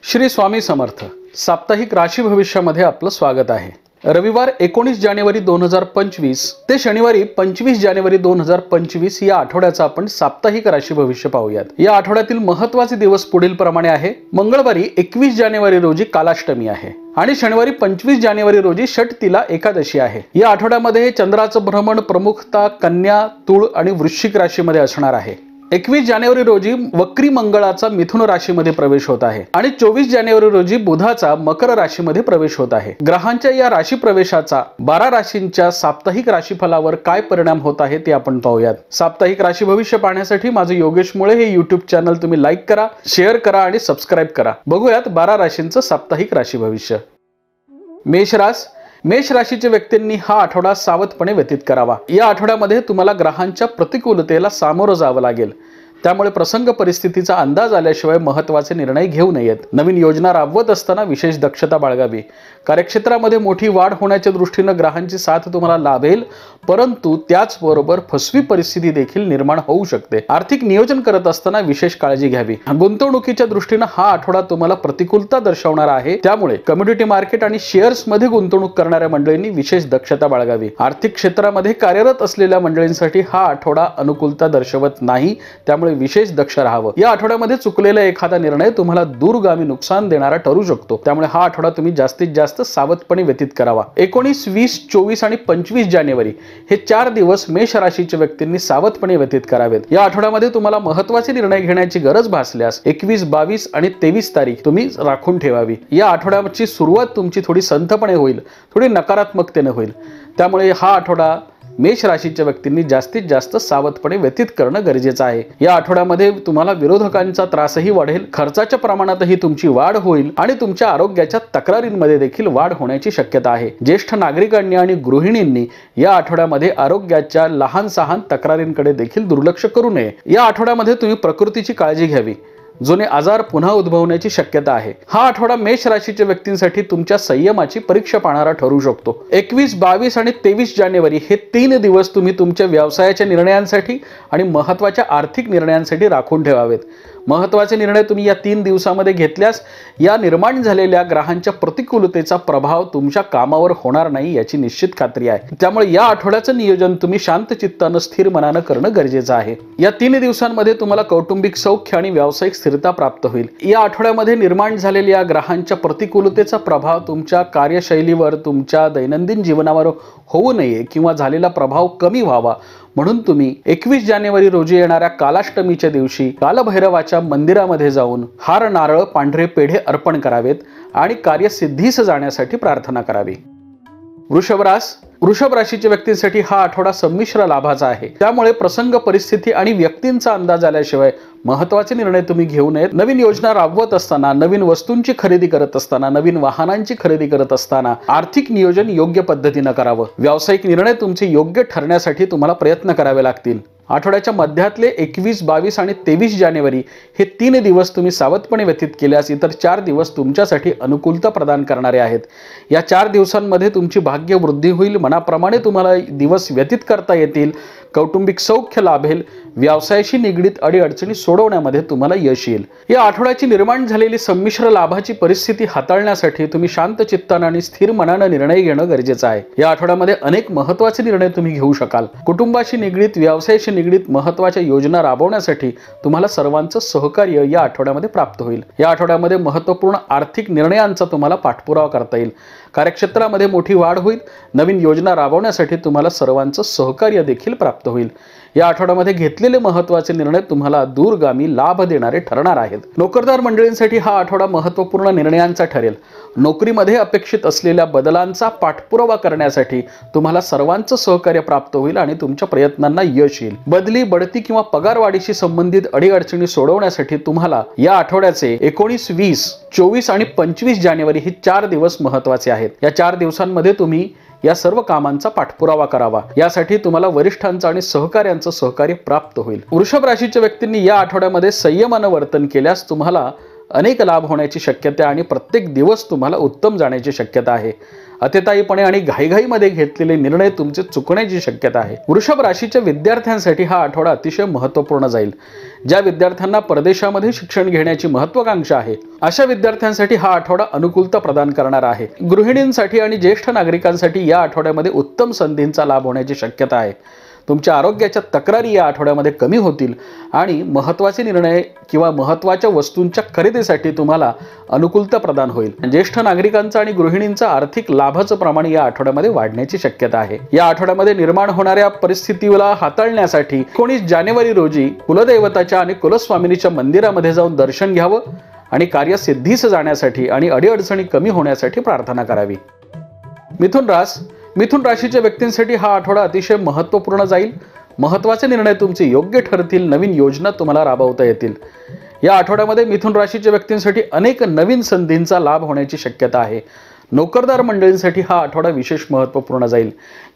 श्री स्वामी समर्थ साप्ताहिक राशी भविष्यामध्ये आपलं स्वागत आहे। रविवार 19 जानेवारी 2025 ते शनिवारी 25 जानेवारी 2025 या आठवड्याचा आपण साप्ताहिक राशी भविष्य पाहूयात। या आठवड्यातील महत्त्वाचे दिवस पुढील प्रमाणे आहे। मंगळवारी 21 जानेवारी रोजी कालाष्टमी आहे आणि शनिवारी 25 जानेवारी रोजी षटतिला एकादशी आहे। या आठवड्यामध्ये चंद्राचं भ्रमण प्रमुखता कन्या, तुळ आणि वृश्चिक राशीमध्ये असणार आहे। 21 जानेवारी रोजी वक्री मंगळाचा मिथुन राशीमध्ये प्रवेश होत आहे आणि 24 जानेवारी रोजी बुधाचा मकर राशीमध्ये प्रवेश होत आहे। ग्रहांच्या या राशी प्रवेशाचा 12 राशींच्या साप्ताहिक राशीफलावर काय परिणाम होत आहे ते आपण पाहूयात। साप्ताहिक राशी भविष्य पाहण्यासाठी माझे योगेश मुळे हे YouTube चॅनल तुम्ही लाईक करा, शेअर करा आणि सबस्क्राइब करा। बघूयात 12 राशींचं साप्ताहिक राशी भविष्य। मेष राशीच्या व्यक्तींनी हा आठवडा सावधपणे व्यतीत करावा। या आठवड्यामध्ये तुम्हाला ग्रहांच्या प्रतिकूलतेला सामोरं जावं लागेल, त्यामुळे प्रसंग परिस्थितीचा अंदाज आल्याशिवाय महत्त्वाचे निर्णय घेऊ नयेत। नवीन योजना राबवत असताना विशेष दक्षता बाळगावी। कार्यक्षेत्रामध्ये मोठी वाढ होण्याच्या दृष्टीने ग्रहांची साथ तुम्हाला लाभेल, परंतु त्याचबरोबर फसवी परिस्थिती देखील निर्माण होऊ शकते। आर्थिक नियोजन करत असताना विशेष काळजी घ्यावी। गुंतवणुकीच्या दृष्टीने हा आठवडा तुम्हाला प्रतिकूलता दर्शवणार आहे, त्यामुळे कमोडिटी मार्केट आणि शेअर्स मध्ये गुंतवणूक करणाऱ्या मंडळींनी विशेष दक्षता बाळगावी। आर्थिक क्षेत्रामध्ये कार्यरत असलेल्या मंडळींसाठी हा आठवडा अनुकूलता दर्शवत नाही, त्यामुळे विशेष दक्ष राहावं। या आठवड्यामध्ये चुकलेला एखादा निर्णय तुम्हाला दूरगामी नुकसान देणारा ठरू शकतो, त्यामुळे हा आठवडा तुम्ही जास्तीत जास्त सावधपणे व्यतीत करावा। 19, 20, 24 आणि 25 जानेवारी हे 4 दिवस मेष राशीच्या व्यक्तींनी सावधपणे व्यतीत करावेत। या आठवड्यामध्ये तुम्हाला महत्त्वाचे निर्णय घेण्याची गरज भासल्यास 21, 22 आणि 23 तारीख तुम्ही राखून ठेवावी। या आठवड्याची सुरुवात तुमची थोडी संथपणे होईल, थोडी नकारात्मकतेने होईल, त्यामुळे हा आठवडा मेष राशीच्या व्यक्तींनी जास्तीत जास्त सावधपणे व्यतीत करणं गरजेचं आहे। या आठवड्यामध्ये तुम्हाला विरोधकांचा त्रासही वाढेल, खर्चाच्या प्रमाणातही तुमची वाढ होईल आणि तुमच्या आरोग्याच्या तक्रारींमध्ये देखील वाढ होण्याची शक्यता आहे। ज्येष्ठ नागरिकांनी आणि गृहिणींनी या आठवड्यामध्ये आरोग्याच्या लहान सहान तक्रारींकडे देखील दुर्लक्ष करू नये। या आठवड्यामध्ये तुम्ही प्रकृतीची काळजी घ्यावी, जुने आजार पुन्हा उद्भवण्याची शक्यता आहे। हा आठवडा मेष राशीच्या व्यक्तींसाठी तुमच्या संयमाची परीक्षा पाहणारा ठरू शकतो। 21, 22 आणि 23 जानेवारी हे 3 दिवस तुम्ही तुमच्या व्यवसायाच्या निर्णयांसाठी आणि महत्त्वाच्या आर्थिक निर्णयांसाठी राखून ठेवावेत। महत्त्वाचे निर्णय तुम्ही या 3 दिवसामध्ये घेतल्यास या निर्माण झालेल्या ग्रहांच्या प्रतिकूलतेचा प्रभाव तुमच्या कामावर होणार नाही याची निश्चित खात्री आहे। त्यामुळे या आठवड्याचं नियोजन तुम्ही शांत चित्ताने स्थिर मनाने करणं गरजेचं आहे। या 3 दिवसांमध्ये तुम्हाला कौटुंबिक सौख्य आणि व्यावसायिक स्थिरता प्राप्त होईल। या आठवड्यामध्ये निर्माण झालेल्या ग्रहांच्या प्रतिकूलतेचा प्रभाव तुमच्या कार्यशैलीवर, तुमच्या दैनंदिन जीवनावर होऊ नये किंवा झालेला प्रभाव कमी व्हावा म्हणून तुम्ही 21 जानेवारी रोजी येणाऱ्या कालाष्टमीच्या दिवशी कालभैरवाच्या मंदिरामध्ये जाऊन हार, नारळ, पांढरे पेढे अर्पण करावेत आणि कार्यसिद्धीस जाण्यासाठी प्रार्थना करावी। वृषभ राशीच्या व्यक्तींसाठी हा आठवडा संमिश्र लाभाचा आहे, त्यामुळे प्रसंग परिस्थिती आणि व्यक्तींचा अंदाज आल्याशिवाय महत्त्वाचे निर्णय तुम्ही घेऊ नयेत। नवीन योजना राबवत असताना, नवीन वस्तूंची खरेदी करत असताना, नवीन वाहनांची खरेदी करत असताना आर्थिक नियोजन योग्य पद्धतीने करावं। व्यावसायिक निर्णय तुमचे योग्य ठरण्यासाठी तुम्हाला प्रयत्न करावे लागतील। आठवड्याच्या मध्यातले 21, 22 आणि 23 जानेवारी हे 3 दिवस तुम्ही सावधपणे व्यतीत केल्यास इतर 4 दिवस तुमच्यासाठी अनुकूलता प्रदान करणारे आहेत। या 4 दिवसांमध्ये तुमची भाग्य वृद्धी होईल, मनाप्रमाणे तुम्हाला दिवस व्यतीत करता येतील, कौटुंबिक सौख्य लाभेल, व्यवसायाशी निगडीत अडीअडचणी सोडवण्यामध्ये तुम्हाला यश येईल। या आठवड्याची निर्माण झालेली संमिश्र लाभाची परिस्थिती हाताळण्यासाठी तुम्ही शांत चित्ताने आणि स्थिर मनाने निर्णय घेणं गरजेचं आहे। या आठवड्यामध्ये अनेक महत्त्वाचे निर्णय तुम्ही घेऊ शकाल। कुटुंबाशी निगडीत, व्यवसायाशी निगडीत महत्त्वाच्या योजना राबवण्यासाठी तुम्हाला सर्वांचं सहकार्य या आठवड्यामध्ये प्राप्त होईल। या आठवड्यामध्ये महत्त्वपूर्ण आर्थिक निर्णयांचा तुम्हाला पाठपुरावा करता येईल। कार्यक्षेत्रामध्ये मोठी वाढ होईल, नवीन योजना राबवण्यासाठी तुम्हाला सर्वांचं सहकार्य देखील प्राप्त होईल। या आठवड्यामध्ये घेतलेले महत्त्वाचे निर्णय तुम्हाला दूरगामी लाभ देणारे ठरणार आहेत। नोकरदार मंडळींसाठी हा आठवडा महत्त्वपूर्ण निर्णयांचा ठरेल। नोकरीमध्ये अपेक्षित असलेल्या बदलांचा पाठपुरावा करण्यासाठी तुम्हाला सर्वांचं सहकार्य प्राप्त होईल आणि तुमच्या प्रयत्नांना यश येईल। बदली, बढती किंवा पगारवाढीशी संबंधित अडीअडचणी सोडवण्यासाठी तुम्हाला या आठवड्याचे 19, 20, 24 आणि 25 जानेवारी हे 4 दिवस महत्त्वाचे आहेत। या 4 दिवसांमध्ये तुम्ही या सर्व कामांचा पाठपुरावा करावा। यासाठी तुम्हाला वरिष्ठांचं आणि सहकाऱ्यांचं सहकार्य प्राप्त होईल। वृषभ राशीच्या व्यक्तींनी या आठवड्यामध्ये संयमानं वर्तन केल्यास तुम्हाला अनेक लाभ होण्याची शक्यता आहे आणि प्रत्येक दिवस तुम्हाला उत्तम जाण्याची शक्यता आहे. अतिताईपणे आणि घाईघाईमध्ये घेतलेले निर्णय तुमचे चुकण्याची शक्यता आहे. वृषभ राशीच्या विद्यार्थ्यांसाठी हा आठवडा अतिशय महत्त्वपूर्ण जाईल. ज्या विद्यार्थ्यांना परदेशामध्ये शिक्षण घेण्याची महत्त्वाकांक्षा आहे अशा विद्यार्थ्यांसाठी हा आठवडा अनुकूलता प्रदान करणार आहे. गृहिणींसाठी आणि ज्येष्ठ नागरिकांसाठी या आठवड्यामध्ये उत्तम संधींचा लाभ होण्याची शक्यता आहे. तुमच्या आरोग्याच्या तक्रारी या आठवड्यामध्ये कमी होतील आणि महत्त्वाचे निर्णय किंवा महत्त्वाच्या वस्तूंच्या खरेदीसाठी तुम्हाला अनुकूलता प्रदान होईल. ज्येष्ठ नागरिकांचा आणि गृहिणींचा आर्थिक लाभाचं प्रमाण या आठवड्यामध्ये वाढण्याची शक्यता आहे. या आठवड्यामध्ये निर्माण होणाऱ्या परिस्थितीला हाताळण्यासाठी 19 जानेवारी रोजी कुलदैवताच्या आणि कुलस्वामिनीच्या मंदिरामध्ये जाऊन दर्शन घ्यावं आणि कार्यसिद्धीस जाण्यासाठी आणि अडीअडचणी कमी होण्यासाठी प्रार्थना करावी. मिथुन राशीच्या व्यक्तींसाठी हा आठवडा अतिशय महत्त्वपूर्ण जाईल. महत्त्वाचे निर्णय तुमचे योग्य ठरतील. नवीन योजना तुम्हाला राबवता येतील. या आठवड्यामध्ये मिथुन राशीच्या व्यक्तींसाठी अनेक नवीन संधींचा लाभ होण्याची शक्यता आहे. नोकरदार मंडळींसाठी हा आठवडा विशेष महत्त्वपूर्ण जाईल.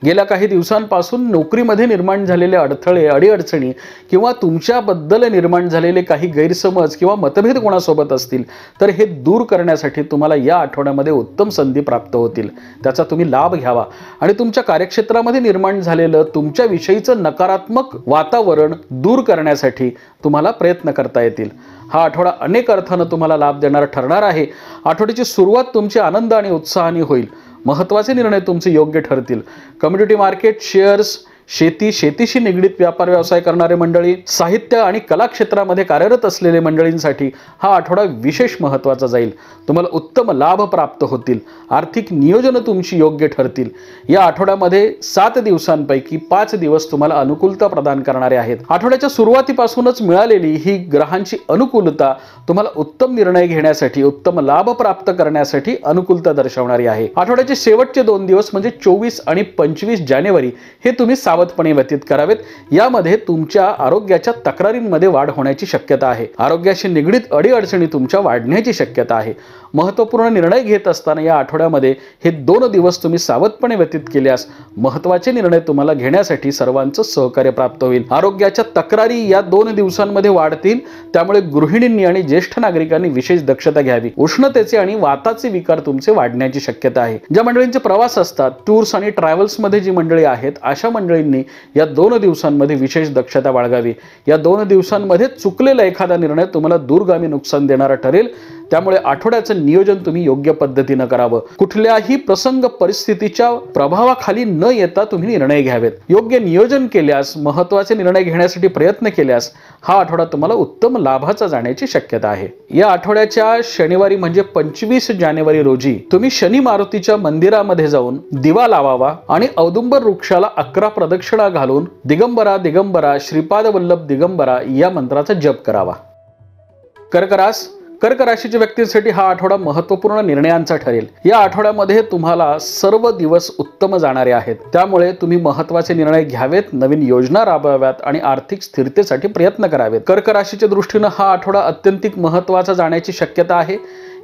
गेल्या काही दिवसांपासून नोकरीमध्ये निर्माण झालेले अडथळे, अडीअडचणी किंवा तुमच्याबद्दल निर्माण झालेले काही गैरसमज किंवा मतभेद कोणासोबत असतील तर हे दूर करण्यासाठी तुम्हाला या आठवड्यामध्ये उत्तम संधी प्राप्त होतील. त्याचा तुम्ही लाभ घ्यावा आणि तुमच्या कार्यक्षेत्रामध्ये निर्माण झालेलं तुमच्याविषयीचं नकारात्मक वातावरण दूर करण्यासाठी तुम्हाला प्रयत्न करता येतील. हा आठवडा अनेक अर्थानं तुम्हाला लाभ देणारा ठरणार आहे. आठवड्याची सुरुवात तुमची आनंद आणि उत्साहाने होईल. महत्त्वाचे निर्णय तुमचे योग्य ठरतील. कम्युनिटी मार्केट, शेअर्स, शेतीशी निगडीत व्यापार व्यवसाय करणारे मंडळी, साहित्य आणि कला क्षेत्रामध्ये कार्यरत असलेले मंडळींसाठी हा आठवडा विशेष महत्त्वाचा जाईल. तुम्हाला उत्तम लाभ प्राप्त होतील. आर्थिक नियोजन तुमची योग्य ठरतील. या आठवड्यामध्ये 7 दिवसांपैकी 5 दिवस तुम्हाला अनुकूलता प्रदान करणारे आहेत. आठवड्याच्या सुरुवातीपासूनच मिळालेली ही ग्रहांची अनुकूलता तुम्हाला उत्तम निर्णय घेण्यासाठी, उत्तम लाभ प्राप्त करण्यासाठी अनुकूलता दर्शवणारी आहे. आठवड्याचे शेवटचे 2 दिवस म्हणजे 24 आणि 25 जानेवारी हे तुम्ही सावधपणे व्यतीत करावेत. यामध्ये तुमच्या आरोग्याच्या तक्रारींमध्ये वाढ होण्याची शक्यता आहे. आरोग्याशी निगडीत अडीअडचणी तुमच्या वाढण्याची शक्यता आहे. महत्त्वपूर्ण निर्णय घेत असताना या आठवड्यामध्ये हे 2 दिवस तुम्ही सावधपणे व्यतीत केल्यास महत्त्वाचे निर्णय तुम्हाला घेण्यासाठी सर्वांचं सहकार्य प्राप्त होईल. आरोग्याच्या तक्रारी या 2 दिवसांमध्ये वाढतील. त्यामुळे गृहिणींनी आणि ज्येष्ठ नागरिकांनी विशेष दक्षता घ्यावी. उष्णतेचे आणि वाताचे विकार तुमचे वाढण्याची शक्यता आहे. ज्या मंडळींचे प्रवास असतात, टूर्स आणि ट्रॅव्हल्स मध्ये जी मंडळी आहेत अशा मंडळींनी या 2 दिवसांमध्ये विशेष दक्षता बाळगावी. या 2 दिवसांमध्ये चुकलेला एखादा निर्णय तुम्हाला दूरगामी नुकसान देणारा ठरेल. त्यामुळे आठवड्याचं नियोजन तुम्ही योग्य पद्धतीने करावं. कुठल्याही प्रसंग परिस्थितीच्या प्रभावाखाली न येता तुम्ही निर्णय घ्यावेत. योग्य नियोजन केल्यास, महत्त्वाचे निर्णय घेण्यासाठी प्रयत्न केल्यास हा आठवडा तुम्हाला उत्तम लाभाचा जाण्याची शक्यता आहे. या आठवड्याच्या शनिवारी म्हणजे 25 जानेवारी रोजी तुम्ही शनी मारुतीच्या मंदिरामध्ये जाऊन दिवा लावावा आणि औदुंबर वृक्षाला 11 प्रदक्षिणा घालून दिगंबरा दिगंबरा श्रीपाद वल्लभ दिगंबरा या मंत्राचा जप करावा. कर्क राशीच्या व्यक्तींसाठी हा आठवडा महत्त्वपूर्ण निर्णयांचा ठरेल. या आठवड्यामध्ये तुम्हाला सर्व दिवस उत्तम जाणारे आहेत. त्यामुळे तुम्ही महत्त्वाचे निर्णय घ्यावेत, नवीन योजना राबवाव्यात आणि आर्थिक स्थिरतेसाठी प्रयत्न करावेत. कर्क राशीच्या दृष्टीने हा आठवडा अत्यंतिक महत्त्वाचा जाण्याची शक्यता आहे.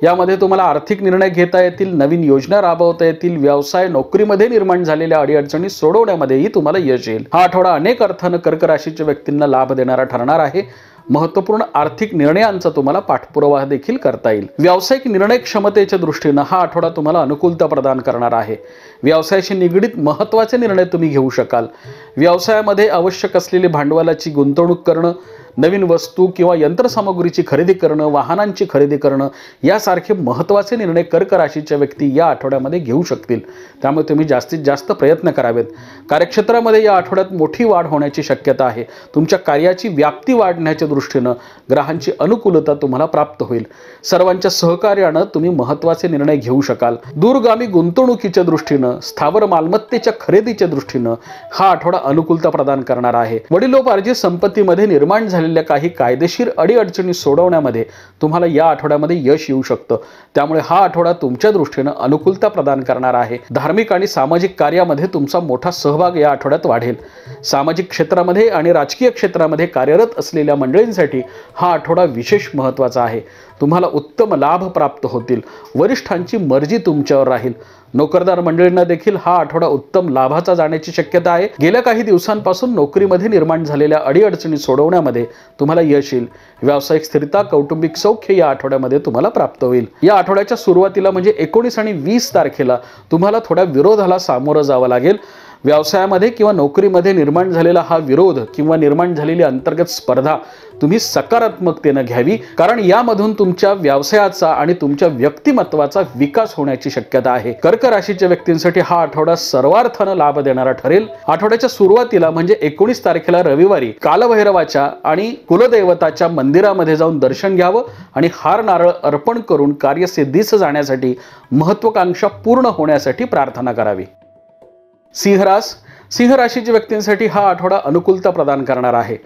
यामध्ये तुम्हाला आर्थिक निर्णय घेता येतील, नवीन योजना राबवता येतील, व्यवसाय नोकरीमध्ये निर्माण झालेल्या अडीअडचणी सोडवण्यामध्येही तुम्हाला यश येईल. हा आठवडा अनेक अर्थानं कर्क राशीच्या व्यक्तींना लाभ देणारा ठरणार आहे. महत्त्वपूर्ण आर्थिक निर्णयांचा तुम्हाला पाठपुरावा देखील करता येईल. व्यावसायिक निर्णय क्षमतेच्या दृष्टीने हा आठवडा तुम्हाला अनुकूलता प्रदान करणार आहे. व्यवसायाशी निगडीत महत्त्वाचे निर्णय तुम्ही घेऊ शकाल. व्यवसायामध्ये आवश्यक असलेली भांडवलाची गुंतवणूक करणं, नवीन वस्तू किंवा यंत्रसामुग्रीची खरेदी करणं, वाहनांची खरेदी करणं यासारखे महत्त्वाचे निर्णय कर्क राशीच्या व्यक्ती या आठवड्यामध्ये घेऊ शकतील. त्यामुळे तुम्ही जास्तीत जास्त प्रयत्न करावेत. कार्यक्षेत्रामध्ये या आठवड्यात मोठी वाढ होण्याची शक्यता आहे. तुमच्या कार्याची व्याप्ती वाढण्याच्या दृष्टीनं ग्रहांची अनुकूलता तुम्हाला प्राप्त होईल. सर्वांच्या सहकार्यानं तुम्ही महत्त्वाचे निर्णय घेऊ शकाल. दूरगामी गुंतवणुकीच्या दृष्टीनं, स्थावर मालमत्तेच्या खरेदीच्या दृष्टीनं हा आठवडा अनुकूलता प्रदान करणार आहे. वडिलोपार्जित संपत्तीमध्ये निर्माण झालेल्या काही कायदेशीर अडीअडचणी सोडवण्यामध्ये तुम्हाला या आठवड्यामध्ये यश येऊ शकतं. त्यामुळे हा आठवडा तुमच्या दृष्टीनं अनुकूलता प्रदान करणार आहे. धार्मिक आणि सामाजिक कार्यामध्ये तुमचा मोठा सहभाग या आठवड्यात वाढेल. सामाजिक क्षेत्रामध्ये आणि राजकीय क्षेत्रामध्ये कार्यरत असलेल्या मंडळींसाठी हा आठवडा विशेष महत्त्वाचा आहे. तुम्हाला उत्तम लाभ प्राप्त होतील. वरिष्ठांची मर्जी तुमच्यावर राहील. नोकरदार मंडळींना देखील हा आठवडा उत्तम लाभाचा जाण्याची शक्यता आहे। गेल्या काही दिवसांपासून नोकरीमध्ये निर्माण झालेल्या अडीअडचणी सोडवण्यामध्ये तुम्हाला यश येईल। व्यावसायिक स्थिरता, कौटुंबिक सौख्य या आठवड्यामध्ये तुम्हाला प्राप्त होईल। या आठवड्याच्या सुरुवातीला म्हणजे 19 आणि 20 तारखेला तुम्हाला थोड्या विरोधाला सामोरं जावं लागेल। व्यवसायामध्ये किंवा नोकरीमध्ये निर्माण झालेला हा विरोध किंवा निर्माण झालेली अंतर्गत स्पर्धा तुम्ही सकारात्मकतेने घ्यावी, कारण यामधून तुमच्या व्यवसायाचा आणि तुमच्या व्यक्तिमत्वाचा विकास होण्याची शक्यता आहे। कर्क राशीच्या व्यक्तींसाठी हा आठवडा सर्वार्थाने लाभ देणारा ठरेल। आठवड्याच्या सुरुवातीला म्हणजे 19 तारखेला रविवारी कालभैरवाच्या आणि कुलदैवताच्या मंदिरामध्ये जाऊन दर्शन घ्यावं आणि हार नारळ अर्पण करून कार्यसिद्धीस जाण्यासाठी, महत्त्वाकांक्षा पूर्ण होण्यासाठी प्रार्थना करावी। सिंह राशीच्या व्यक्तींसाठी हा आठवडा अनुकूलता प्रदान करणार आहे।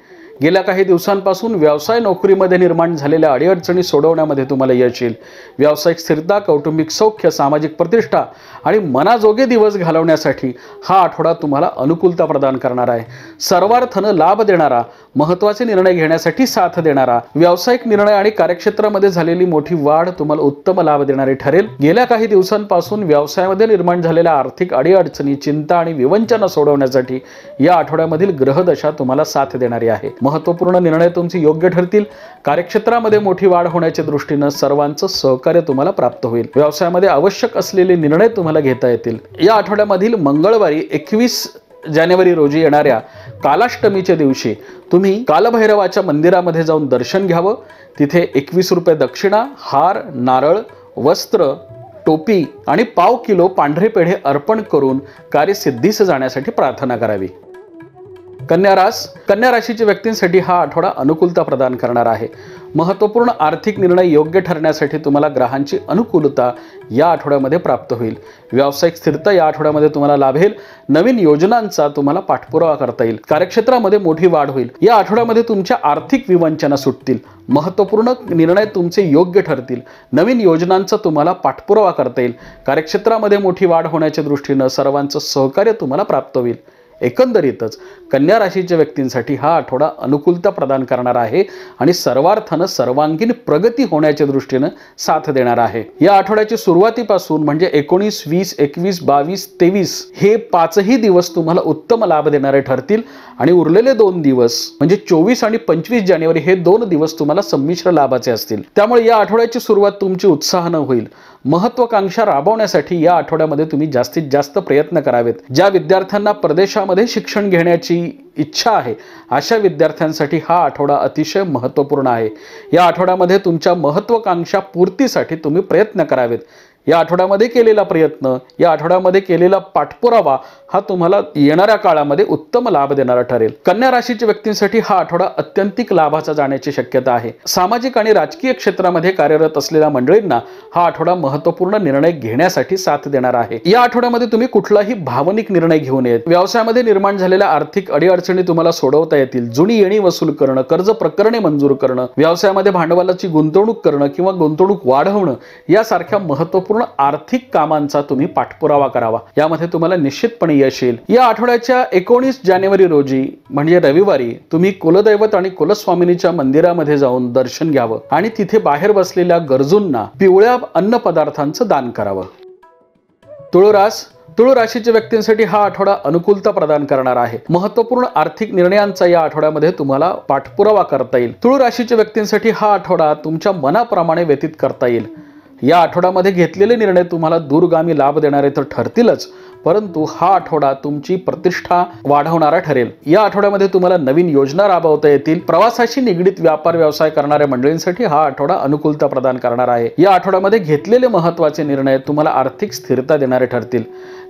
गेल्या काही दिवसांपासून व्यवसाय नोकरीमध्ये निर्माण झालेल्या अडीअडचणी सोडवण्यामध्ये तुम्हाला यश येईल। व्यावसायिक स्थिरता, कौटुंबिक सौख्य, सामाजिक प्रतिष्ठा आणि मनाजोगे दिवस घालवण्यासाठी हा आठवडा तुम्हाला अनुकूलता प्रदान करणार आहे। सर्वार्थाने लाभ देणारा, महत्त्वाचे निर्णय घेण्यासाठी साथ देणारा, व्यावसायिक निर्णय आणि कार्यक्षेत्रामध्ये झालेली मोठी वाढ तुम्हाला उत्तम लाभ देणारी ठरेल। गेल्या काही दिवसांपासून व्यवसायामध्ये निर्माण झालेल्या आर्थिक अडीअडचणी, चिंता आणि विवंचना सोडवण्यासाठी या आठवड्यामधील ग्रहदशा तुम्हाला साथ देणारी आहे। महत्त्वपूर्ण निर्णय तुमचे योग्य ठरतील। कार्यक्षेत्रामध्ये मोठी वाढ होण्याच्या दृष्टीने सर्वांचं सहकार्य तुम्हाला प्राप्त होईल। व्यवसायामध्ये आवश्यक असलेले निर्णय तुम्हाला घेता येतील। या आठवड्यामधील मंगळवारी 21 जानेवारी रोजी येणाऱ्या कालाष्टमीच्या दिवशी तुम्ही कालभैरवाच्या मंदिरामध्ये जाऊन दर्शन घ्यावं। तिथे 21 रुपये दक्षिणा, हार, नारळ, वस्त्र, टोपी आणि पाव किलो पांढरे पेढे अर्पण करून कार्यसिद्धीस जाण्यासाठी प्रार्थना करावी। कन्या राशीच्या व्यक्तींसाठी हा आठवडा अनुकूलता प्रदान करणार आहे। महत्त्वपूर्ण आर्थिक निर्णय योग्य ठरण्यासाठी तुम्हाला ग्रहांची अनुकूलता या आठवड्यामध्ये प्राप्त होईल। व्यावसायिक स्थिरता या आठवड्यामध्ये तुम्हाला लाभेल। नवीन योजनांचा तुम्हाला पाठपुरावा करता येईल। कार्यक्षेत्रामध्ये मोठी वाढ होईल। या आठवड्यामध्ये तुमच्या आर्थिक विवंचना सुटतील। महत्त्वपूर्ण निर्णय तुमचे योग्य ठरतील। नवीन योजनांचा तुम्हाला पाठपुरावा करता येईल। कार्यक्षेत्रामध्ये मोठी वाढ होण्याच्या दृष्टीने सर्वांचं सहकार्य तुम्हाला प्राप्त होईल। एकंदरीतच कन्या राशीच्या व्यक्तींसाठी हा आठवडा अनुकूलता प्रदान करणार आहे आणि सर्वार्थाने सर्वांगीण प्रगती होण्याच्या दृष्टीने साथ देणार आहे। या आठवड्याची सुरुवातीपासून म्हणजे 19, 20, 21, 22, 23 हे 5ही दिवस तुम्हाला उत्तम लाभ देणारे ठरतील आणि उरलेले 2 दिवस म्हणजे 24 आणि 25 जानेवारी हे 2 दिवस तुम्हाला संमिश्र लाभाचे असतील। त्यामुळे या आठवड्याची सुरुवात तुमची उत्साहाने होईल। महत्त्वाकांक्षा राबवण्यासाठी या आठवड्यामध्ये तुम्ही जास्तीत जास्त प्रयत्न करावेत। ज्या विद्यार्थ्यांना परदेशामध्ये शिक्षण घेण्याची इच्छा आहे अशा विद्यार्थ्यांसाठी हा आठवडा अतिशय महत्त्वपूर्ण आहे। या आठवड्यामध्ये तुमच्या महत्त्वाकांक्षा पूर्तीसाठी तुम्ही प्रयत्न करावेत। या आठवड्यामध्ये केलेला प्रयत्न, या आठवड्यामध्ये केलेला पाठपुरावा हा तुम्हाला येणाऱ्या काळामध्ये उत्तम लाभ देणारा ठरेल। कन्या राशीच्या व्यक्तींसाठी हा आठवडा अत्यंतिक लाभाचा जाण्याची शक्यता आहे। सामाजिक आणि राजकीय क्षेत्रामध्ये कार्यरत असलेल्या मंडळींना हा आठवडा महत्त्वपूर्ण निर्णय घेण्यासाठी साथ देणार आहे। या आठवड्यामध्ये तुम्ही कुठलाही भावनिक निर्णय घेऊ नयेत। व्यवसायामध्ये निर्माण झालेल्या आर्थिक अडीअडचणी तुम्हाला सोडवता येतील। जुनी येणी वसूल करणं, कर्ज प्रकरणे मंजूर करणं, व्यवसायामध्ये भांडवलाची गुंतवणूक करणं किंवा गुंतवणूक वाढवणं यासारख्या महत्त्वपूर्ण आर्थिक कामांचा तुम्ही पाठपुरावा करावा। यामध्ये तुम्हाला निश्चितपणे यश येईल। या आठवड्याच्या 19 जानेवारी रोजी म्हणजे रविवारी तुम्ही कुलदैवत आणि कुलस्वामिनीच्या मंदिरामध्ये जाऊन दर्शन घ्यावं आणि तिथे बाहेर बसलेल्या गरजूंना पिवळ्या अन्न पदार्थांचं दान करावं। तुळ राशीच्या व्यक्तींसाठी हा आठवडा अनुकूलता प्रदान करणार आहे। महत्त्वपूर्ण आर्थिक निर्णयांचा या आठवड्यामध्ये तुम्हाला पाठपुरावा करता येईल। तुळ राशीच्या व्यक्तींसाठी हा आठवडा तुमच्या मनाप्रमाणे व्यतीत करता येईल। या आठवड्यामध्ये घेतलेले निर्णय तुम्हाला दूरगामी लाभ देणारे तर ठरतीलच, परंतु हा आठवडा तुमची प्रतिष्ठा वाढवणारा ठरेल। या आठवड्यामध्ये तुम्हाला नवीन योजना राबवता येतील। प्रवासाशी निगडित व्यापार व्यवसाय करणाऱ्या मंडळींसाठी हा आठवडा अनुकूलता प्रदान करणार आहे। या आठवड्यामध्ये घेतलेले महत्त्वाचे निर्णय तुम्हाला आर्थिक स्थिरता देणारे ठरतील।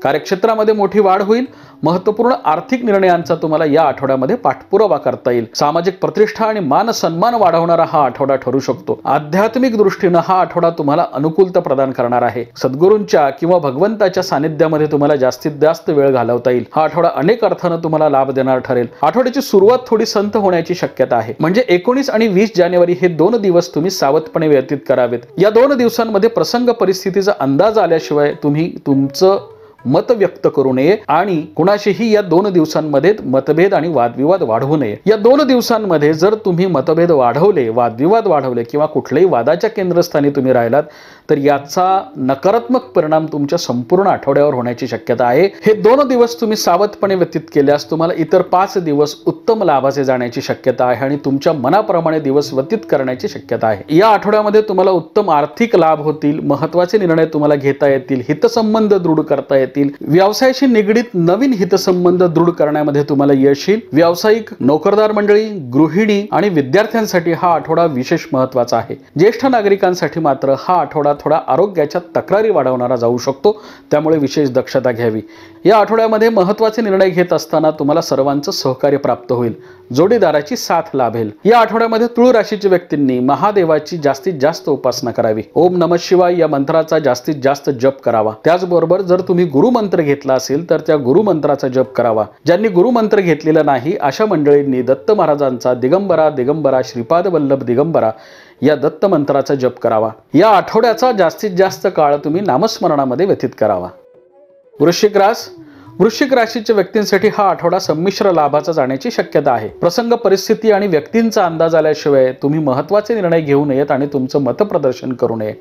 कार्यक्षेत्रामध्ये मोठी वाढ होईल। महत्त्वपूर्ण आर्थिक निर्णयांचा तुम्हाला या आठवड्यामध्ये पाठपुरावा करता येईल। सामाजिक प्रतिष्ठा आणि मान सन्मान वाढवणारा हा आठवडा ठरू शकतो। आध्यात्मिक दृष्टीने हा आठवडा तुम्हाला अनुकूलता प्रदान करणार आहे। सद्गुरूंच्या किंवा भगवंताच्या सानिध्यामध्ये तुम्हाला जास्तीत जास्त वेळ घालवता येईल। हा आठवडा अनेक अर्थाने तुम्हाला लाभ देणार ठरेल। आठवड्याची सुरुवात थोडी संत होण्याची शक्यता आहे, म्हणजे 19 आणि 20 जानेवारी हे 2 दिवस तुम्ही सावधपणे व्यतीत करावेत। या 2 दिवसांमध्ये प्रसंग परिस्थितीचा अंदाज आल्याशिवाय तुम्ही तुमचं मत व्यक्त करू नये आणि कुणाशीही या 2 दिवसांमध्ये मतभेद आणि वादविवाद वाढवू नये। या 2 दिवसांमध्ये जर तुम्ही मतभेद वाढवले, वादविवाद वाढवले किंवा कुठल्याही वादाच्या केंद्रस्थानी तुम्ही राहिलात तर याचा नकारात्मक परिणाम तुमच्या संपूर्ण आठवड्यावर होण्याची शक्यता आहे। हे 2 दिवस तुम्ही सावधपणे व्यतीत केल्यास तुम्हाला इतर 5 दिवस उत्तम लाभाचे जाण्याची शक्यता आहे आणि तुमच्या मनाप्रमाणे दिवस व्यतीत करण्याची शक्यता आहे। या आठवड्यामध्ये तुम्हाला उत्तम आर्थिक लाभ होतील, महत्त्वाचे निर्णय तुम्हाला घेता येतील, हितसंबंध दृढ करता येतील, व्यवसायाशी निगडीत नवीन हितसंबंध दृढ करण्यामध्ये तुम्हाला यश येईल। व्यावसायिक, नोकरदार मंडळी, गृहिणी आणि विद्यार्थ्यांसाठी हा आठवडा विशेष महत्त्वाचा आहे। ज्येष्ठ नागरिकांसाठी मात्र हा आठवडा थोडा आरोग्याच्या तक्रारी वाढवणारा जाऊ शकतो, त्यामुळे विशेष दक्षता घ्यावी। या आठवड्यामध्ये महत्त्वाचे निर्णय घेत असताना तुम्हाला सर्वांचं सहकार्य प्राप्त होईल, जोडीदाराची साथ लाभेल। या आठवड्यामध्ये तुळ राशीच्या व्यक्तींनी महादेवाची जास्तीत जास्त उपासना करावी। ओम नमः शिवाय या मंत्राचा जास्तीत जास्त जप करावा। त्याचबरोबर जर तुम्ही गुरुमंत्र घेतला असेल तर त्या गुरुमंत्राचा जप करावा। ज्यांनी गुरुमंत्र घेतलेला नाही अशा मंडळींनी दत्त महाराजांचा दिगंबरा दिगंबरा श्रीपाद वल्लभ दिगंबरा या दत्त मंत्राचा जप करावा। या आठवड्याचा जास्तीत जास्त काळ तुम्ही नामस्मरणामध्ये व्यतीत करावा। वृश्चिक राशीच्या व्यक्तींसाठी हा आठवडा संमिश्र लाभाचा जाण्याची शक्यता आहे। प्रसंग, परिस्थिती आणि व्यक्तींचा अंदाज आल्याशिवाय तुम्ही महत्त्वाचे निर्णय घेऊ नयेत आणि तुमचं मतप्रदर्शन करू नये।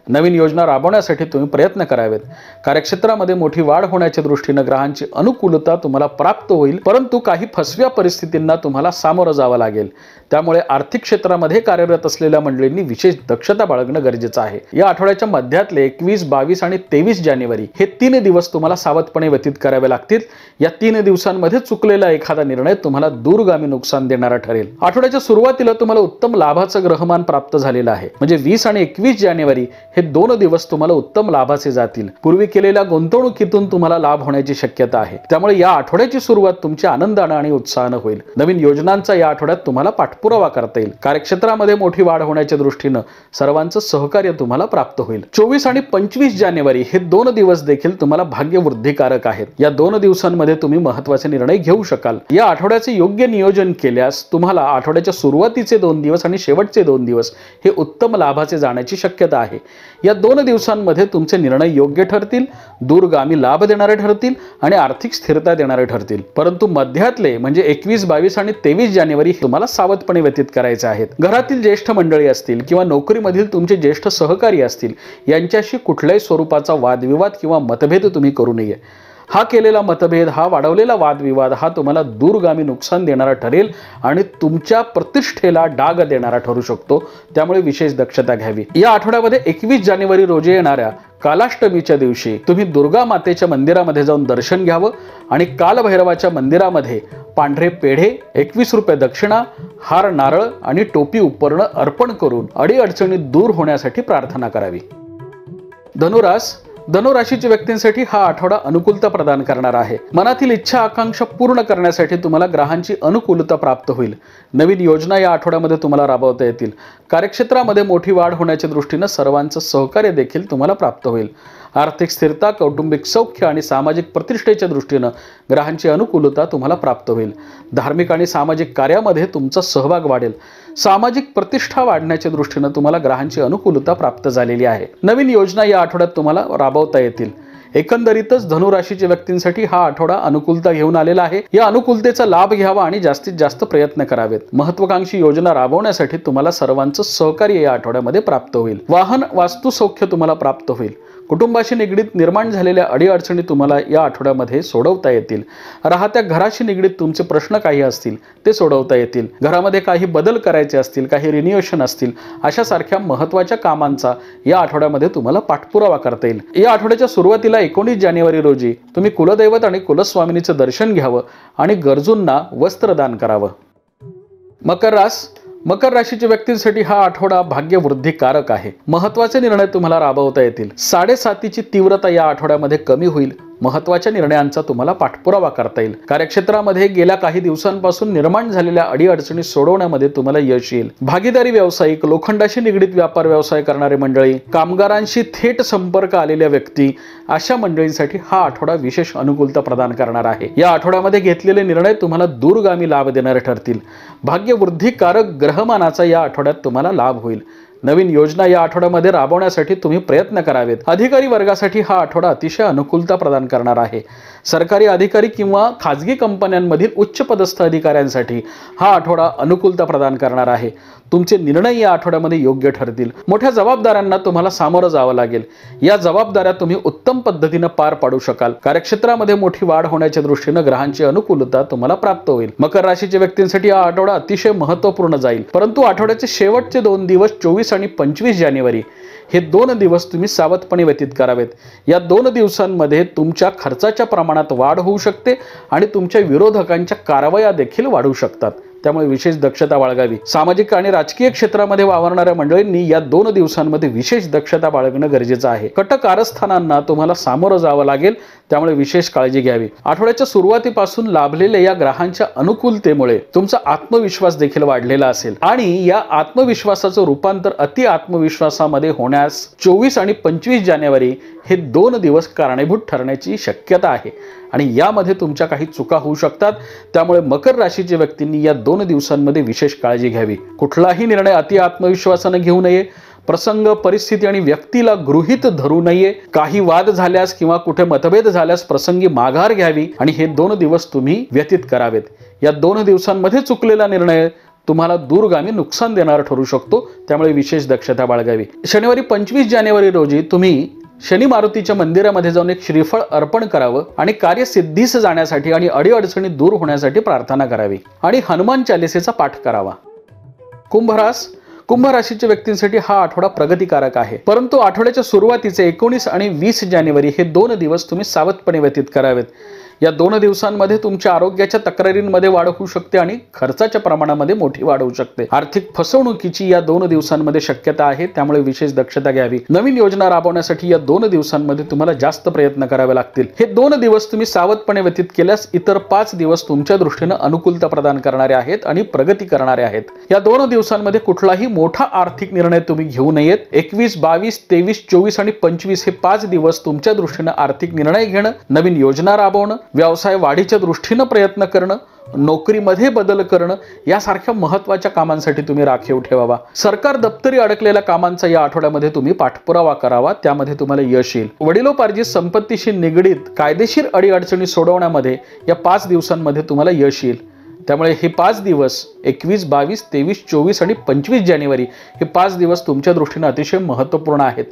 नवीन योजना राबवण्यासाठी तुम्ही प्रयत्न करावेत। कार्यक्षेत्रामध्ये मोठी वाढ होण्याच्या दृष्टीने ग्रहांची अनुकूलता तुम्हाला प्राप्त होईल, परंतु काही फसव्या परिस्थितींना तुम्हाला सामोरं जावं लागेल। त्यामुळे आर्थिक क्षेत्रामध्ये कार्यरत असलेल्या मंडळींनी विशेष दक्षता बाळगणं गरजेचं आहे। या आठवड्याच्या मध्यातले 21, 22 आणि 23 जानेवारी हे 3 दिवस तुम्हाला सावधपणे व्यतीत करावे लागतील। या 3 दिवसांमध्ये चुकलेला एखादा निर्णय तुम्हाला दूरगामी नुकसान देणारा ठरेल। आठवड्याच्या सुरुवातीला तुम्हाला उत्तम लाभाचं ग्रहमान प्राप्त झालेलं आहे, म्हणजे 20 आणि 21 जानेवारी हे 2 दिवस तुम्हाला उत्तम लाभाचे जातील। पूर्वी केलेल्या गुंतवणुकीतून तुम्हाला लाभ होण्याची शक्यता आहे, त्यामुळे या आठवड्याची सुरुवात तुमच्या आनंदाने आणि उत्साहाने होईल। नवीन योजनांचा या आठवड्यात तुम्हाला पाठपुरावा करता येईल। कार्यक्षेत्रामध्ये मोठी वाढ होण्याच्या दृष्टीने सर्वांचं सहकार्य तुम्हाला प्राप्त होईल। 24 आणि 25 जानेवारी हे 2 दिवस देखील तुम्हाला भाग्यवृद्धिकारक आहेत। या 2 दिवसांमध्ये तुम्ही महत्त्वाचे निर्णय घेऊ शकाल। या आठवड्याचे योग्य नियोजन केल्यास तुम्हाला आठवड्याच्या सुरुवातीचे 2 दिवस आणि शेवटचे 2 दिवस हे उत्तम लाभाचे जाण्याची शक्यता आहे। या 2 दिवसांमध्ये तुमचे निर्णय योग्य ठरतील, दूरगामी लाभ देणारे ठरतील आणि आर्थिक स्थिरता देणारे ठरतील। परंतु मध्यातले म्हणजे 21, 22 आणि 23 जानेवारी तुम्हाला सावधपणे व्यतीत करायचे आहेत। घरातील ज्येष्ठ मंडळी असतील किंवा नोकरीमधील तुमचे ज्येष्ठ सहकारी असतील यांच्याशी कुठल्याही स्वरूपाचा वादविवाद किंवा मतभेद तुम्ही करू नये। हा केलेला मतभेद, हा वाढवलेला वादविवाद हा तुम्हाला दूरगामी नुकसान देणारा ठरेल आणि तुमच्या प्रतिष्ठेला डाग देणारा ठरू शकतो, त्यामुळे विशेष दक्षता घ्यावी। या आठवड्यामध्ये 21 जानेवारी रोजी येणाऱ्या कालाष्टमीच्या दिवशी तुम्ही दुर्गा मातेच्या मंदिरामध्ये जाऊन दर्शन घ्यावं आणि कालभैरवाच्या मंदिरामध्ये पांढरे पेढे, 21 रुपये दक्षिणा, हार, नारळ आणि टोपी उपरणं अर्पण करून अडीअडचणी दूर होण्यासाठी प्रार्थना करावी। धनुराशीच्या व्यक्तींसाठी हा आठवडा अनुकूलता प्रदान करणार आहे। मनातील इच्छा आकांक्षा पूर्ण करण्यासाठी तुम्हाला ग्रहांची अनुकूलता प्राप्त होईल। नवीन योजना या आठवड्यामध्ये तुम्हाला राबवता येतील। कार्यक्षेत्रामध्ये मोठी वाढ होण्याच्या दृष्टीने सर्वांचं सहकार्य देखील तुम्हाला प्राप्त होईल। आर्थिक स्थिरता, कौटुंबिक सौख्य आणि सामाजिक प्रतिष्ठेच्या दृष्टीने ग्रहांची अनुकूलता तुम्हाला प्राप्त होईल। धार्मिक आणि सामाजिक कार्यामध्ये तुमचा सहभाग वाढेल। सामाजिक प्रतिष्ठा वाढण्याच्या दृष्टीने तुम्हाला ग्रहांची अनुकूलता प्राप्त झालेली आहे। नवीन योजना या आठवड्यात तुम्हाला राबवता येतील। एकंदरीतच धनुराशीच्या व्यक्तींसाठी हा आठवडा अनुकूलता घेऊन आलेला आहे। या अनुकूलतेचा लाभ घ्यावा आणि जास्तीत जास्त प्रयत्न करावेत। महत्त्वाकांक्षी योजना राबवण्यासाठी तुम्हाला सर्वांचं सहकार्य या आठवड्यामध्ये प्राप्त होईल। वाहन, वास्तू सौख्य तुम्हाला प्राप्त होईल। कुटुंबाशी निगडीत निर्माण झालेल्या अडीअडचणी तुम्हाला या आठवड्यामध्ये सोडवता येतील। राहत्या घराशी निगडीत तुमचे प्रश्न काही असतील ते सोडवता येतील। घरामध्ये काही बदल करायचे असतील, काही रिन्युएशन असतील, अशा सारख्या महत्त्वाच्या कामांचा या आठवड्यामध्ये तुम्हाला पाठपुरावा करता येईल। या आठवड्याच्या सुरुवातीला 19 जानेवारी रोजी तुम्ही कुलदैवत आणि कुलस्वामिनीचं दर्शन घ्यावं आणि गरजूंना वस्त्रदान करावं। मकर राशीच्या व्यक्तींसाठी हा आठवडा भाग्यवृद्धिकारक आहे। महत्त्वाचे निर्णय तुम्हाला राबवता येतील। 7:30ची तीव्रता या आठवड्यामध्ये कमी होईल। महत्त्वाच्या निर्णयांचा तुम्हाला पाठपुरावा करता येईल। कार्यक्षेत्रामध्ये गेल्या काही दिवसांपासून निर्माण झालेल्या अडीअडचणी सोडवण्यामध्ये तुम्हाला यश येईल। भागीदारी व्यावसायिक, लोखंडाशी निगडीत व्यापार व्यवसाय करणारे मंडळी, कामगारांशी थेट संपर्क आलेल्या व्यक्ती, अशा मंडळींसाठी हा आठवडा विशेष अनुकूलता प्रदान करणार आहे। या आठवड्यामध्ये घेतलेले निर्णय तुम्हाला दूरगामी लाभ देणारे ठरतील। भाग्यवृद्धिकारक ग्रहमानाचा या आठवड्यात तुम्हाला लाभ होईल। नवीन योजना या आठवड्यामध्ये राबवण्यासाठी तुम्ही प्रयत्न करावेत। अधिकारी वर्गासाठी हा आठवडा अतिशय अनुकूलता प्रदान करणार आहे। सरकारी अधिकारी किंवा खाजगी कंपन्यांमधील उच्च पदस्थ अधिकाऱ्यांसाठी हा आठवडा अनुकूलता प्रदान करणार आहे। तुमचे निर्णय या आठवड्यामध्ये योग्य ठरतील। मोठ्या जबाबदाऱ्यांना तुम्हाला सामोरं जावं लागेल। या जबाबदाऱ्या तुम्ही उत्तम पद्धतीने पार पाडू शकाल। कार्यक्षेत्रामध्ये मोठी वाढ होण्याच्या दृष्टीने ग्रहांची अनुकूलता तुम्हाला प्राप्त होईल। मकर राशीच्या व्यक्तींसाठी हा आठवडा अतिशय महत्त्वपूर्ण जाईल, परंतु आठवड्याचे शेवटचे 2 दिवस 24 आणि 25 जानेवारी हे 2 दिवस तुम्ही सावधपणे व्यतीत करावेत। या 2 दिवसांमध्ये तुमच्या खर्चाच्या प्रमाणात वाढ होऊ शकते आणि तुमच्या विरोधकांच्या कारवाया देखील वाढू शकतात, त्यामुळे विशेष दक्षता बाळगावी। सामाजिक आणि राजकीय क्षेत्रामध्ये वावरणाऱ्या मंडळींनी या 2 दिवसांमध्ये विशेष दक्षता बाळगणं गरजेचं आहे। कट कारस्थानांना तुम्हाला सामोरं जावं लागेल, त्यामुळे विशेष काळजी घ्यावी। आठवड्याच्या सुरुवातीपासून लाभलेल्या या ग्रहांच्या अनुकूलतेमुळे तुमचा आत्मविश्वास देखील वाढलेला असेल आणि या आत्मविश्वासाचं रूपांतर अति आत्मविश्वासामध्ये होण्यास 24 आणि 25 जानेवारी हे 2 दिवस कारणीभूत ठरण्याची शक्यता आहे आणि यामध्ये तुमच्या काही चुका होऊ शकतात। त्यामुळे मकर राशीच्या व्यक्तींनी या 2 दिवसांमध्ये विशेष काळजी घ्यावी। कुठलाही निर्णय अति आत्मविश्वासाने घेऊ नये। प्रसंग, परिस्थिती आणि व्यक्तीला गृहीत धरू नये। काही वाद झाल्यास किंवा कुठे मतभेद झाल्यास प्रसंगी माघार घ्यावी आणि हे 2 दिवस तुम्ही व्यतीत करावेत। या 2 दिवसांमध्ये चुकलेला निर्णय तुम्हाला दूरगामी नुकसान देणारा ठरू शकतो, त्यामुळे विशेष दक्षता बाळगावी। शनिवारी 25 जानेवारी रोजी तुम्ही शनी मारुतीच्या मंदिरामध्ये जाऊन एक श्रीफळ अर्पण करावं आणि कार्यसिद्धीस जाण्यासाठी आणि अडीअडचणी दूर होण्यासाठी प्रार्थना करावी आणि हनुमान चालिसेचा पाठ करावा। कुंभ राशीच्या व्यक्तींसाठी हा आठवडा प्रगतिकारक आहे, परंतु आठवड्याच्या सुरुवातीचे 19 आणि 20 जानेवारी हे 2 दिवस तुम्ही सावधपणे व्यतीत करावेत। या 2 दिवसांमध्ये तुमच्या आरोग्याच्या तक्रारींमध्ये वाढ होऊ शकते आणि खर्चाच्या प्रमाणामध्ये मोठी वाढ होऊ शकते। आर्थिक फसवणुकीची या 2 दिवसांमध्ये शक्यता आहे, त्यामुळे विशेष दक्षता घ्यावी। नवीन योजना राबवण्यासाठी या 2 दिवसांमध्ये तुम्हाला जास्त प्रयत्न करावे लागतील। हे 2 दिवस तुम्ही सावधपणे व्यतीत केल्यास इतर 5 दिवस तुमच्या दृष्टीने अनुकूलता प्रदान करणारे आहेत आणि प्रगती करणारे आहेत। या 2 दिवसांमध्ये कुठलाही मोठा आर्थिक निर्णय तुम्ही घेऊ नयेत। 21, 22, 23, 24 आणि 25 हे 5 दिवस तुमच्या दृष्टीने आर्थिक निर्णय घेणं, नवीन योजना राबवणं, व्यवसाय वाढीच्या दृष्टीने प्रयत्न करणं, नोकरीमध्ये बदल करणं यासारख्या महत्त्वाच्या कामांसाठी तुम्ही राखीव ठेवावा। सरकार दप्तरी अडकलेल्या कामांचा या आठवड्यामध्ये तुम्ही पाठपुरावा करावा, त्यामध्ये तुम्हाला यश येईल। वडिलोपार्जित संपत्तीशी निगडीत कायदेशीर अडीअडचणी सोडवण्यामध्ये या 5 दिवसांमध्ये तुम्हाला यश येईल। त्यामुळे हे 5 दिवस 21, 22, 23, 24 आणि 25 जानेवारी हे 5 दिवस तुमच्या दृष्टीने अतिशय महत्त्वपूर्ण आहेत।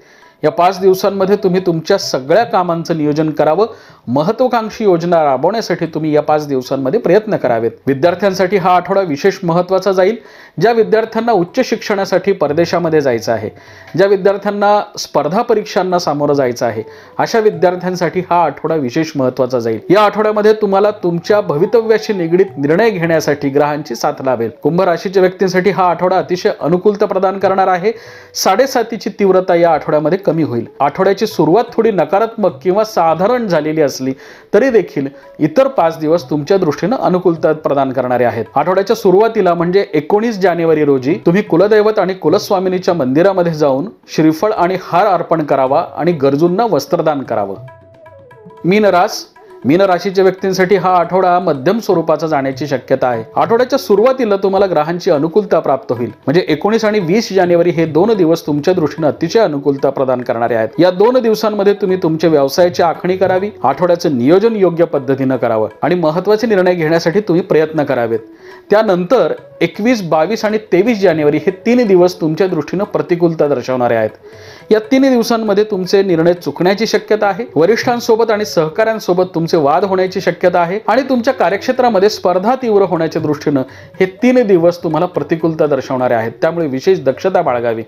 या 5 दिवसांमध्ये तुम्ही तुमच्या सगळ्या कामांचं नियोजन करावं। महत्त्वाकांक्षी योजना राबवण्यासाठी तुम्ही या 5 दिवसांमध्ये प्रयत्न करावेत। विद्यार्थ्यांसाठी हा आठवडा विशेष महत्त्वाचा जाईल। ज्या विद्यार्थ्यांना उच्च शिक्षणासाठी परदेशामध्ये जायचं आहे, ज्या विद्यार्थ्यांना स्पर्धा परीक्षांना सामोरं जायचं आहे, अशा विद्यार्थ्यांसाठी हा आठवडा विशेष महत्त्वाचा जाईल। या आठवड्यामध्ये तुम्हाला तुमच्या भवितव्याशी निगडीत निर्णय घेण्यासाठी ग्रहांची साथ लाभेल। कुंभ राशीच्या व्यक्तींसाठी हा आठवडा अतिशय अनुकूलता प्रदान करणार आहे। 7.5ची तीव्रता या आठवड्यामध्ये कमी होईल। आठवड्याची सुरुवात थोडी नकारात्मक किंवा साधारण झालेली असली तरी देखील इतर 5 दिवस तुमच्या दृष्टीने अनुकूलता प्रदान करणारे आहेत। आठवड्याच्या सुरुवातीला म्हणजे 19 जानेवारी रोजी तुम्ही कुलदैवत आणि कुलस्वामिनीच्या मंदिरामध्ये जाऊन श्रीफळ आणि हार अर्पण करावा आणि गरजूंना वस्त्रदान करावं। मीन राशीच्या व्यक्तींसाठी हा आठवडा मध्यम स्वरूपाचा जाण्याची शक्यता आहे। आठवड्याच्या सुरुवातीला तुम्हाला ग्रहांची अनुकूलता प्राप्त होईल, म्हणजे 19 आणि 20 जानेवारी हे 2 दिवस तुमच्या दृष्टीने अतिशय अनुकूलता प्रदान करणारे आहेत। या 2 दिवसांमध्ये तुम्ही तुमच्या व्यवसायाची आखणी करावी, आठवड्याचं नियोजन योग्य पद्धतीने करावं आणि महत्त्वाचे निर्णय घेण्यासाठी तुम्ही प्रयत्न करावेत। त्यानंतर 21, 22 आणि 23 जानेवारी हे 3 दिवस तुमच्या दृष्टीने प्रतिकूलता दर्शवणारे आहेत। या 3 दिवसांमध्ये तुमचे निर्णय चुकण्याची शक्यता आहे। वरिष्ठांसोबत आणि सहकाऱ्यांसोबत तुमचे वाद होण्याची शक्यता आहे आणि तुमच्या कार्यक्षेत्रामध्ये स्पर्धा तीव्र होण्याच्या दृष्टीने हे 3 दिवस तुम्हाला प्रतिकूलता दर्शवणारे आहेत, त्यामुळे विशेष दक्षता बाळगावी।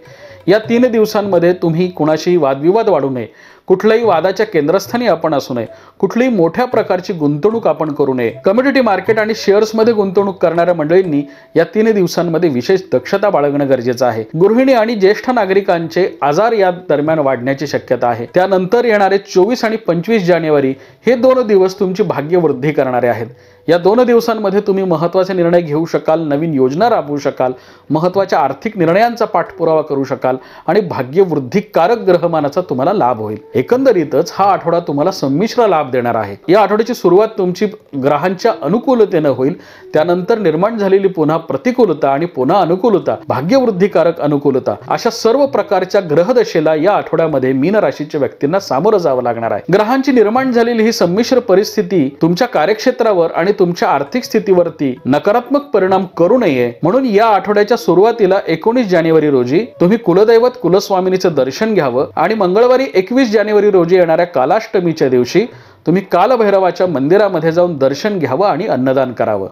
या 3 दिवसांमध्ये तुम्ही कुणाशीही वादविवाद वाढू नये, कुठल्याही वादाच्या केंद्रस्थानी आपण असू नये, कुठलीही मोठ्या प्रकारची गुंतवणूक आपण करू नये। कमोडिटी मार्केट आणि शेअर्समध्ये गुंतवणूक करणाऱ्या मंडळींनी या 3 दिवसांमध्ये विशेष दक्षता बाळगणं गरजेचं आहे। गृहिणी आणि ज्येष्ठ नागरिकांचे आजार या दरम्यान वाढण्याची शक्यता आहे। त्यानंतर येणारे 24 आणि 25 जानेवारी हे 2 दिवस तुमची भाग्यवृद्धी करणारे आहेत। या 2 दिवसांमध्ये तुम्ही महत्त्वाचे निर्णय घेऊ शकाल, नवीन योजना राबवू शकाल, महत्त्वाच्या आर्थिक निर्णयांचा पाठपुरावा करू शकाल आणि भाग्यवृद्धिकारक ग्रहमानाचा तुम्हाला लाभ होईल. एकंदरीतच हा आठवडा तुम्हाला संमिश्र लाभ देणार आहे. या आठवड्याची सुरुवात तुमची ग्रहांच्या अनुकूलतेने होईल, त्यानंतर निर्माण झालेली पुन्हा प्रतिकूलता आणि पुन्हा अनुकूलता, भाग्यवृद्धिकारक अनुकूलता अशा सर्व प्रकारच्या ग्रहदशेला या आठवड्यामध्ये मीन राशीच्या व्यक्तींना सामोरं जावं लागणार आहे. ग्रहांची निर्माण झालेली ही संमिश्र परिस्थिती तुमच्या कार्यक्षेत्रावर आणि तुमच्या आर्थिक स्थितीवरती नकारात्मक परिणाम करू नये म्हणून या आठवड्याच्या सुरुवातीला 19 जानेवारी रोजी तुम्ही कुलदैवत कुलस्वामिनीचे दर्शन घ्यावं आणि मंगळवारी 21 जानेवारी रोजी येणाऱ्या कालाष्टमीच्या दिवशी तुम्ही कालभैरवाच्या मंदिरामध्ये जाऊन दर्शन घ्यावं आणि अन्नदान करावं.